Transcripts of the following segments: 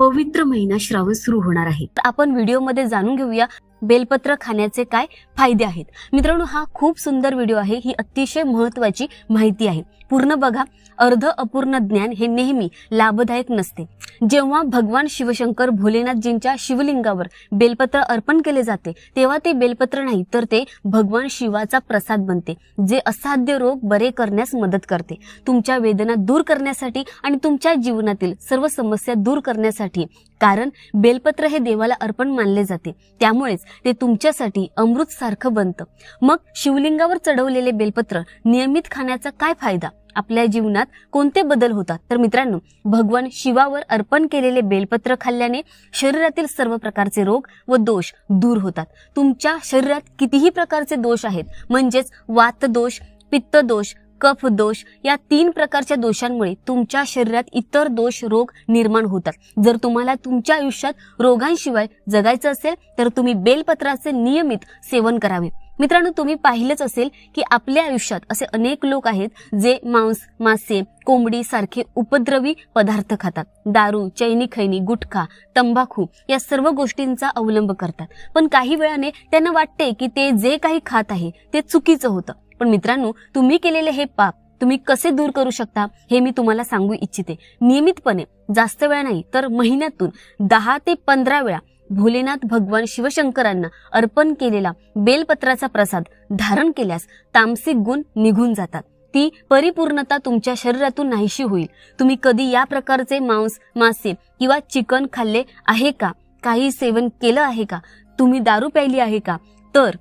पवित्र महिना श्रावण सुरू होणार आहे। आपण व्हिडिओमध्ये जाणून घेऊया बेलपत्र खाण्याचे काय फायदे आहेत। मित्रांनो, हा खूप सुंदर व्हिडिओ आहे। ही अतिशय महत्त्वाची माहिती आहे, पूर्ण बघा। अर्ध अपूर्ण ज्ञान हे नेहमी लाभदायक नसते। जेव्हा भगवान शिवशंकर भोलेनाथजींच्या शिवलिंगावर बेलपत्र अर्पण केले जाते, तेव्हा ते बेलपत्र नाही तर ते भगवान शिवाचा प्रसाद बनते, जे असाध्य रोग बरे करण्यास मदत करते, तुमच्या वेदना दूर करण्यासाठी आणि तुमच्या जीवनातील सर्व समस्या दूर करण्यासाठी। कारण बेलपत्र हे देवाला अर्पण मानले जाते, त्यामुळेच ते तुमच्यासाठी अमृत सारखं बनतं। मग शिवलिंगावर चढवलेले बेलपत्र नियमित खाण्याचा काय फायदा? आपल्या जीवनात कोणते बदल होतात? तर मित्रांनो, भगवान शिवावर अर्पण केलेले बेलपत्र खाल्ल्याने शरीरातील सर्व प्रकारचे रोग व दोष दूर होतात। तुमच्या शरीरात कितीही प्रकारचे दोष आहेत, म्हणजेच वात दोष, पित्त दोष, कफ दोष, या 3 प्रकारच्या दोषांमुळे तुमच्या शरीरात इतर दोष रोग निर्माण होतात। जर तुम्हाला तुमच्या आयुष्यात रोगांशिवाय जगायचं असेल तर तुम्ही बेलपत्राचे नियमित सेवन करावे। मित्रांनो, तुम्ही पाहिलेच असेल की आपल्या आयुष्यात असे अनेक लोक आहेत जे मांस, मासे, कोंबडी सारखे उपद्रवी पदार्थ खातात, दारू, चैनी खैनी, गुटखा, तंबाखू या सर्व गोष्टींचा अवलंब करतात। पण काही वेळाने त्यांना वाटते की ते जे काही खात आहे ते चुकीचं होतं। पण मित्रांनो, तुम्ही केलेले हे पाप तुम्ही कसे दूर करू शकता हे मी तुम्हाला सांगू इच्छिते। नियमितपणे, जास्त वेळा नाही तर महिन्यातून 10 ते 15 वेळा भोलेनाथ भगवान शिवशंकरांना अर्पण केलेला बेलपत्राचा प्रसाद धारण केल्यास तामसिक गुण निघून जातात, ती परिपूर्णता तुमच्या शरीरातून नाहीशी होईल। तुम्ही कधी या प्रकारचे मांस, मासे किंवा चिकन खाल्ले आहे का? काही सेवन केलं आहे का? तुम्ही दारू प्यायली आहे का? तर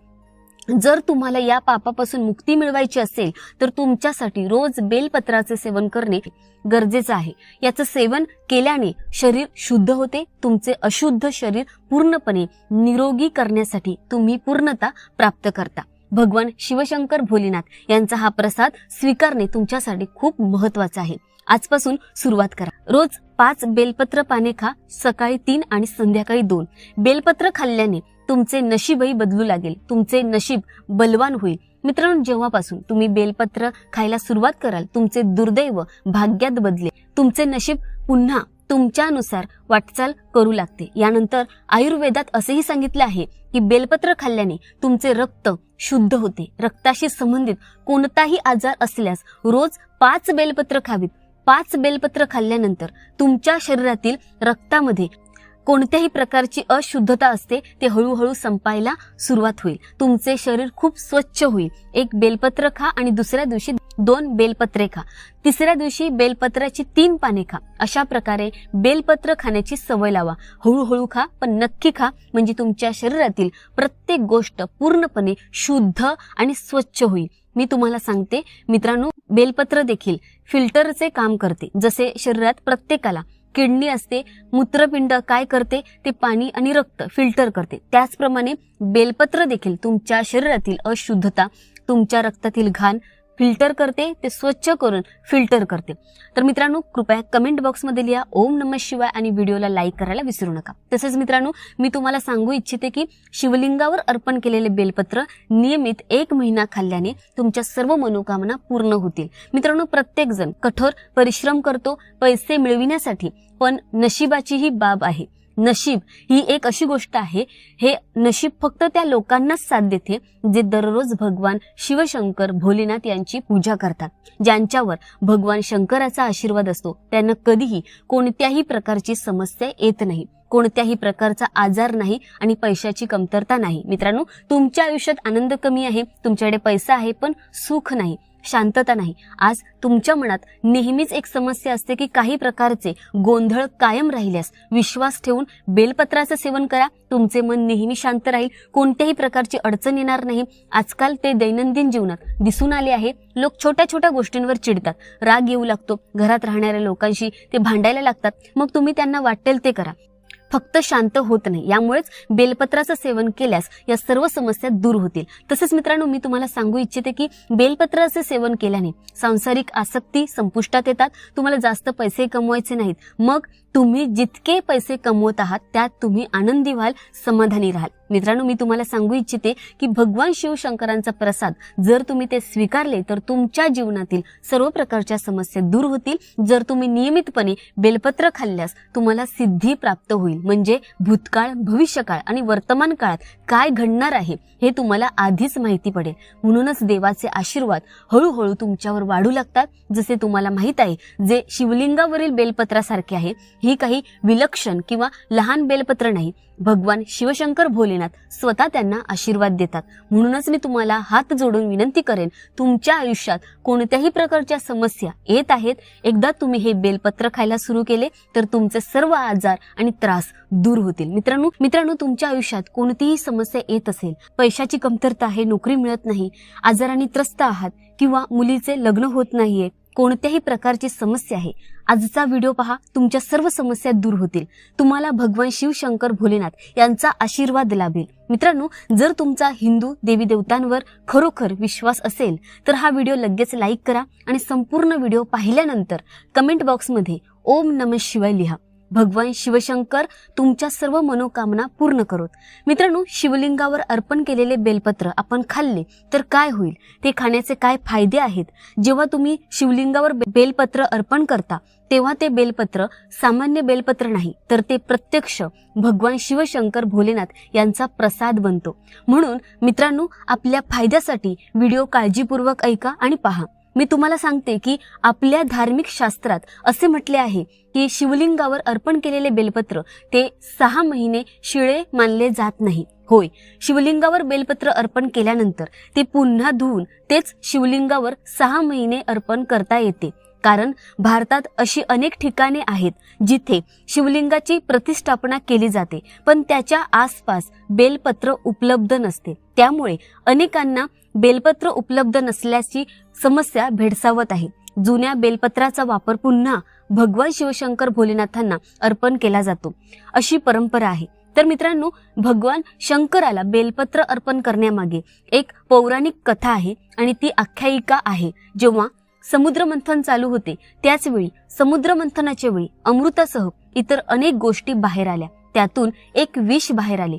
जर तुम्हाला या पापापासून मुक्ती मिळवायची असेल तर तुमच्यासाठी रोज बेलपत्राचे सेवन करणे गरजेचं आहे। याचं सेवन केल्याने शरीर शुद्ध होते, तुमचे अशुद्ध शरीर पूर्णपणे निरोगी करण्यासाठी तुम्ही पूर्णता प्राप्त करता। भगवान शिवशंकर भोलेनाथ यांचा हा प्रसाद स्वीकारणे तुमच्यासाठी खूप महत्त्वाचं आहे। आजपासून सुरुवात करा। रोज 5 बेलपत्र पाने खा, सकाळी 3 आणि संध्याकाळी 2। बेलपत्र खाल्ल्याने तुमचे नशीबही बदलू लागेल, तुमचे नशीब बलवान होईल। मित्रांनो, जेव्हापासून तुम्ही बेलपत्र खायला सुरुवात कराल, तुमचे दुर्दैव भाग्यात बदलेल, तुमचे नशीब पुन्हा तुमच्यानुसार वाटचाल करू लागते। यानंतर आयुर्वेदात असेही सांगितले आहे की बेलपत्र खाल्ल्याने तुमचे रक्त शुद्ध होते। रक्ताशी संबंधित कोणताही आजार असल्यास रोज 5 बेलपत्र खावीत। 5 बेलपत्र खाल्ल्यानंतर तुमच्या शरीरातील रक्तामध्ये कोणत्याही प्रकारची अशुद्धता असते ते हळूहळू संपायला सुरुवात होईल, तुमचे शरीर खूप स्वच्छ होईल। 1 बेलपत्र खा आणि दुसऱ्या दिवशी 2 बेलपत्रे खा, तिसऱ्या दिवशी बेलपत्राची 3 पाने खा। अशा प्रकारे बेलपत्र खाण्याची सवय लावा। हळूहळू खा, पण नक्की खा, म्हणजे तुमच्या शरीरातील प्रत्येक गोष्ट पूर्णपणे शुद्ध आणि स्वच्छ होईल। मी तुम्हाला सांगते मित्रांनो, बेलपत्र देखील फिल्टरचे काम करते। जसे शरीरात प्रत्येकाला किडनी असते, मूत्रपिंड काय करते ते पाणी आणि रक्त फिल्टर करते, त्याचप्रमाणे बेलपत्र देखील तुमच्या शरीरातील अशुद्धता, तुमच्या रक्तातील घाण फिल्टर करते, ते स्वच्छ करून फिल्टर करते। तर मित्रांनो, कृपया कमेंट बॉक्समध्ये लिहा ओम नमः शिवाय आणि व्हिडिओला लाईक करायला विसरू नका। तसेच मित्रांनो, मी तुम्हाला सांगू इच्छिते की शिवलिंगावर अर्पण केलेले बेलपत्र नियमित 1 महिना खाल्ल्याने तुमच्या सर्व मनोकामना पूर्ण होतील। मित्रांनो, प्रत्येक जण कठोर परिश्रम करतो पैसे मिळविण्यासाठी, पण नशिबाची ही बाब आहे। नशीब ही एक अशी गोष्ट आहे, हे नशीब फक्त त्या लोकांनाच साथ देते जे दररोज भगवान शिवशंकर भोलेनाथ यांची पूजा करतात। ज्यांच्यावर भगवान शंकराचा आशीर्वाद असतो त्यांना कधीही कोणत्याही प्रकारची समस्या येत नाही, कोणत्याही प्रकारचा आजार नाही आणि पैशाची कमतरता नाही। मित्रांनो, तुमच्या आयुष्यात आनंद कमी आहे, तुमच्याकडे पैसा आहे पण सुख नाही, शांतता नाही। आज तुमच्या मनात नेहमीच एक समस्या असते की काही प्रकारचे गोंधळ कायम राहिल्यास विश्वास ठेवून बेलपत्राचे सेवन करा, तुमचे मन नेहमी शांत राहील, कोणत्याही प्रकारची अडचण येणार नाही। आजकाल ते दैनंदिन जीवनात दिसून आले आहे। लोक छोट्या छोट्या गोष्टींवर चिडतात, राग येऊ लागतो, घरात राहणाऱ्या लोकांशी ते भांडायला लागतात, मग तुम्ही त्यांना वाटेल ते करा, फक्त शांत होत नाही। यामुळेच बेलपत्राचं सेवन केल्यास या सर्व समस्या दूर होतील। तसेच मित्रांनो, मी तुम्हाला सांगू इच्छिते की बेलपत्राचे सेवन केल्याने सांसारिक आसक्ती संपुष्टात येतात। तुम्हाला जास्त पैसे कमवायचे नाहीत, मग तुम्ही जितके पैसे कमवत आहात त्यात तुम्ही आनंदी व्हाल, समाधानी राहाल। मित्रांनो, मी तुम्हाला सांगू इच्छिते की भगवान शिवशंकरांचा प्रसाद जर तुम्ही ते स्वीकारले तर तुमच्या जीवनातील सर्व प्रकारच्या समस्या दूर होतील. जर तुम्ही नियमितपणे बेलपत्र खाल्ल्यास तुम्हाला सिद्धी प्राप्त होईल. म्हणजे भूतकाळ, भविष्यकाळ आणि वर्तमान काळात काय घडणार आहे हे तुम्हाला आधीच माहिती पडेल. म्हणूनच देवाचे आशीर्वाद हळूहळू तुमच्यावर वाढू लागतात. जसे तुम्हाला माहित आहे, जे शिवलिंगावरील बेलपत्रासारखे आहे. ही काही विलक्षण किंवा लहान बेलपत्र नाही. भगवान शिवशंकर भोलेनाथ स्वतः त्यांना आशीर्वाद देतात. म्हणूनच मी तुम्हाला हात जोडून विनंती करेन, तुमच्या आयुष्यात कोणत्याही प्रकारच्या समस्या येत आहेत, एकदा तुम्ही हे बेलपत्र खायला सुरू केले तर तुमचे सर्व आजार आणि त्रास दूर होतील. मित्रांनो, तुमच्या आयुष्यात कोणतीही समस्या येत असेल, पैशाची कमतरता आहे, नोकरी मिळत नाही, आजाराने त्रस्त आहात किंवा मुलीचे लग्न होत नाहीये, कोणत्याही प्रकारची समस्या आहे, आजचा व्हिडिओ पहा. तुमच्या सर्व समस्या दूर होतील. तुम्हाला भगवान शिवशंकर भोलेनाथ यांचा आशीर्वाद लाभेल. मित्रांनो, जर तुमचा हिंदू देवी देवतांवर खरोखर विश्वास असेल तर हा व्हिडिओ लगेच लाईक करा आणि संपूर्ण व्हिडिओ पाहिल्यानंतर कमेंट बॉक्समध्ये ओम नमः शिवाय लिहा. भगवान शिवशंकर तुमच्या सर्व मनोकामना पूर्ण करोत. मित्रांनो, शिवलिंगावर अर्पण केलेले बेलपत्र आपण खाल्ले तर काय होईल, ते खाण्याचे काय फायदे आहेत. जेव्हा तुम्ही शिवलिंगावर बेलपत्र अर्पण करता तेव्हा ते बेलपत्र सामान्य बेलपत्र नाही, तर ते प्रत्यक्ष भगवान शिवशंकर भोलेनाथ यांचा प्रसाद बनतो. म्हणून मित्रांनो, आपल्या फायद्यासाठी व्हिडिओ काळजीपूर्वक ऐका आणि पहा. मी तुम्हाला सांगते की आपल्या धार्मिक शास्त्रात असे म्हटले आहे की शिवलिंगावर अर्पण केलेले बेलपत्र ते 6 महिने शिळे मानले जात नाही. होय, शिवलिंगावर बेलपत्र अर्पण केल्यानंतर ते पुन्हा धुवून तेच शिवलिंगावर 6 महिने अर्पण करता येते. कारण भारतात अशी अनेक ठिकाणे आहेत जिथे शिवलिंगाची प्रतिष्ठापना केली जाते पण त्याच्या आसपास बेलपत्र उपलब्ध नसते. त्यामुळे अनेकांना बेलपत्र उपलब्ध नसल्याची समस्या भेडसावत आहे. जुन्या बेलपत्राचा वापर पुन्हा भगवान शिवशंकर भोलेनाथांना अर्पण केला जातो, अशी परंपरा आहे. तर मित्रांनो, भगवान शंकराला बेलपत्र अर्पण करण्यामागे एक पौराणिक कथा आहे आणि ती आख्यायिका आहे. जेव्हा समुद्र मंथन चालू होते त्याच वेळी समुद्र मंथनाच्या वेळी अमृतासह इतर अनेक गोष्टी बाहेर आल्या. त्यातून एक विष बाहेर आले.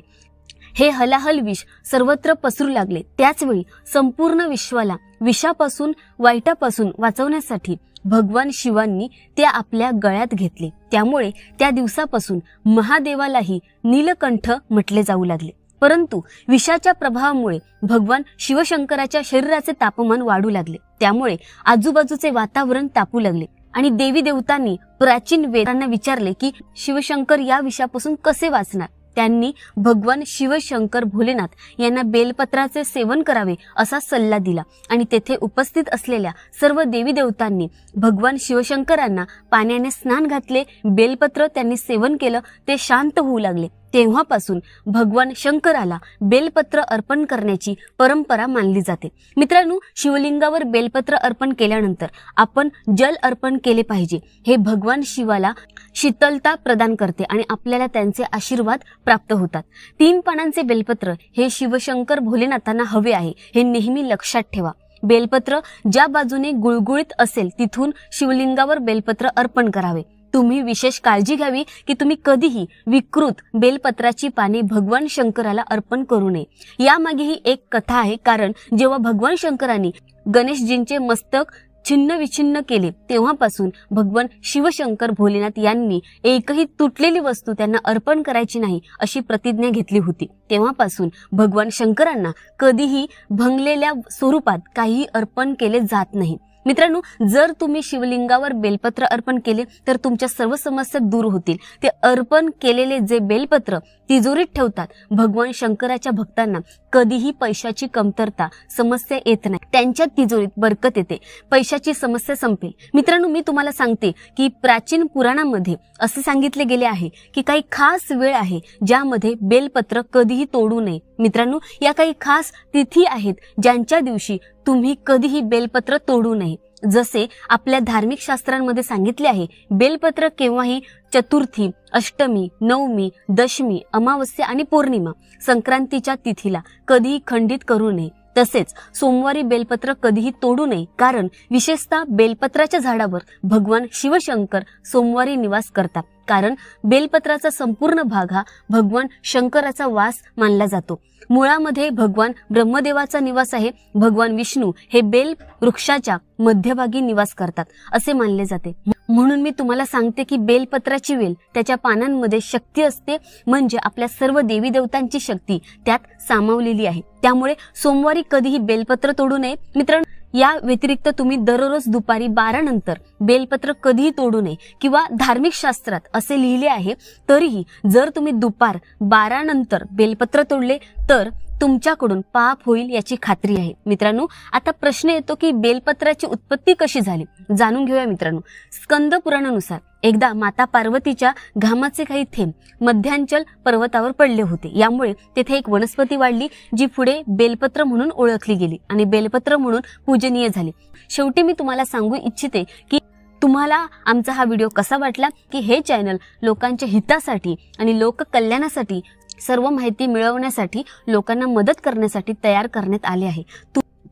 हे हलाहल विष सर्वत्र पसरू लागले. त्याचवेळी संपूर्ण विश्वाला विषापासून, वाईटापासून वाचवण्यासाठी भगवान शिवांनी ते आपल्या गळ्यात घेतले. त्यामुळे त्या दिवसापासून महादेवालाही नीलकंठ म्हटले जाऊ लागले. परंतु विषाच्या प्रभावामुळे भगवान शिवशंकराच्या शरीराचे तापमान वाढू लागले. त्यामुळे आजूबाजूचे वातावरण तापू लागले आणि देवी देवतांनी प्राचीन वेदांना विचारले की शिवशंकर या विषापासून कसे वाचणार. त्यांनी भगवान शिवशंकर भोलेनाथ यांना बेलपत्राचे सेवन करावे असा सल्ला दिला आणि तेथे उपस्थित असलेल्या सर्व देवी देवतांनी भगवान शिवशंकरांना पाण्याने स्नान घातले. बेलपत्र त्यांनी सेवन केलं, ते शांत होऊ लागले. तेव्हापासून भगवान शंकराला बेलपत्र अर्पण करण्याची परंपरा मानली जाते. मित्रांनो, शिवलिंगावर बेलपत्र अर्पण केल्यानंतर आपण जल अर्पण केले पाहिजे. हे भगवान शिवाला शीतलता प्रदान करते आणि आपल्याला त्यांचे आशीर्वाद प्राप्त होतात. 3 पानांचे बेलपत्र हे शिवशंकर भोलेनाथांना हवे आहे, हे नेहमी लक्षात ठेवा. बेलपत्र ज्या बाजूने गुळगुळीत असेल तिथून शिवलिंगावर बेलपत्र अर्पण करावे. तुम्ही विशेष काळजी घ्यावी की तुम्ही कधीही विकृत बेलपत्राची पाने भगवान शंकराला अर्पण करू नये. यामागेही एक कथा आहे. कारण जेव्हा भगवान शंकरांनी गणेशजींचे मस्तक छिन्न विछिन्न केले तेव्हापासून भगवान शिवशंकर भोलेनाथ यांनी एकही तुटलेली वस्तू त्यांना अर्पण करायची नाही अशी प्रतिज्ञा घेतली होती. तेव्हापासून भगवान शंकरांना कधीही भंगलेल्या स्वरूपात काही अर्पण केले जात नाही. मित्रांनो, जर तुम्ही शिवलिंगावर बेलपत्र अर्पण केले तर तुमच्या सर्व समस्या दूर होतील. ते अर्पण केलेले जे बेलपत्र तिजोरीत ठेवतात भगवान शंकराच्या भक्तांना कधीही पैशाची कमतरता समस्या येत नाही. त्यांच्या तिजोरीत बरकत येते, पैशाची समस्या संपेल. मित्रांनो, मी तुम्हाला सांगते की प्राचीन पुराणामध्ये असे सांगितले गेले आहे की काही खास वेळ आहे ज्यामध्ये बेलपत्र कधीही तोडू नये. मित्रांनो, या काही खास तिथी आहेत ज्यांच्या दिवशी तुम्ही कधीही बेलपत्र तोडू नये. जसे आपल्या धार्मिक शास्त्रांमध्ये सांगितले आहे, बेलपत्र केव्हाही चतुर्थी, अष्टमी, नवमी, दशमी, अमावस्या आणि पौर्णिमा, संक्रांतीच्या तिथीला कधीही खंडित करू नये. तसेच सोमवारी बेलपत्र कधीही तोडू नये. कारण विशेषतः बेलपत्राच्या झाडावर भगवान शिवशंकर सोमवारी निवास करतात. कारण बेलपत्राचा संपूर्ण भाग हा भगवान शंकराचा वास मानला जातो. मुळामध्ये भगवान ब्रह्मदेवाचा निवास आहे. भगवान विष्णू हे बेल वृक्षाच्या मध्यभागी निवास करतात असे मानले जाते. म्हणून मी तुम्हाला सांगते की बेलपत्राची वेल त्याच्या पानांमध्ये शक्ती असते, म्हणजे आपल्या सर्व देवी देवतांची शक्ती त्यात सामावलेली आहे. त्यामुळे सोमवारी कधीही बेलपत्र तोडू नये. मित्रांनो, या व्यतिरिक्त तुम्ही दररोज दुपारी 12 नंतर बेलपत्र कधीही तोडू नये किंवा धार्मिक शास्त्रात असे लिहिले आहे. तरीही जर तुम्ही दुपार 12 नंतर बेलपत्र तोडले तर तुमच्याकडून पाप होईल याची खात्री आहे. मित्रांनो, आता प्रश्न येतो की बेलपत्राची उत्पत्ती कशी झाली, जाणून घेऊया. मित्रांनो, स्कंद पुराणानुसार एकदा माता पार्वतीच्या घामाचे काही थेंब मध्यांचल पर्वतावर पडले होते. यामुळे तेथे एक वनस्पती वाढली जी पुढे बेलपत्र म्हणून ओळखली गेली आणि बेलपत्र म्हणून पूजनीय झाली. शेवटी मी तुम्हाला सांगू इच्छिते की तुम्हाला आमचा हा व्हिडिओ कसा वाटला, की हे चॅनल लोकांच्या हितासाठी आणि लोककल्याणासाठी, सर्व माहिती मिळवण्यासाठी, लोकांना मदत करण्यासाठी तयार करण्यात आले आहे.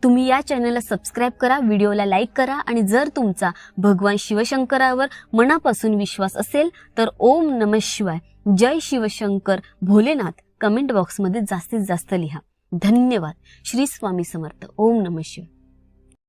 तुम्ही या चॅनलला सबस्क्राईब करा, व्हिडिओला लाईक करा आणि जर तुमचा भगवान शिवशंकरावर मनापासून विश्वास असेल तर ओम नमः शिवाय, जय शिवशंकर भोलेनाथ कमेंट बॉक्समध्ये जास्तीत जास्त लिहा. धन्यवाद. श्री स्वामी समर्थ. ओम नमः शिवाय.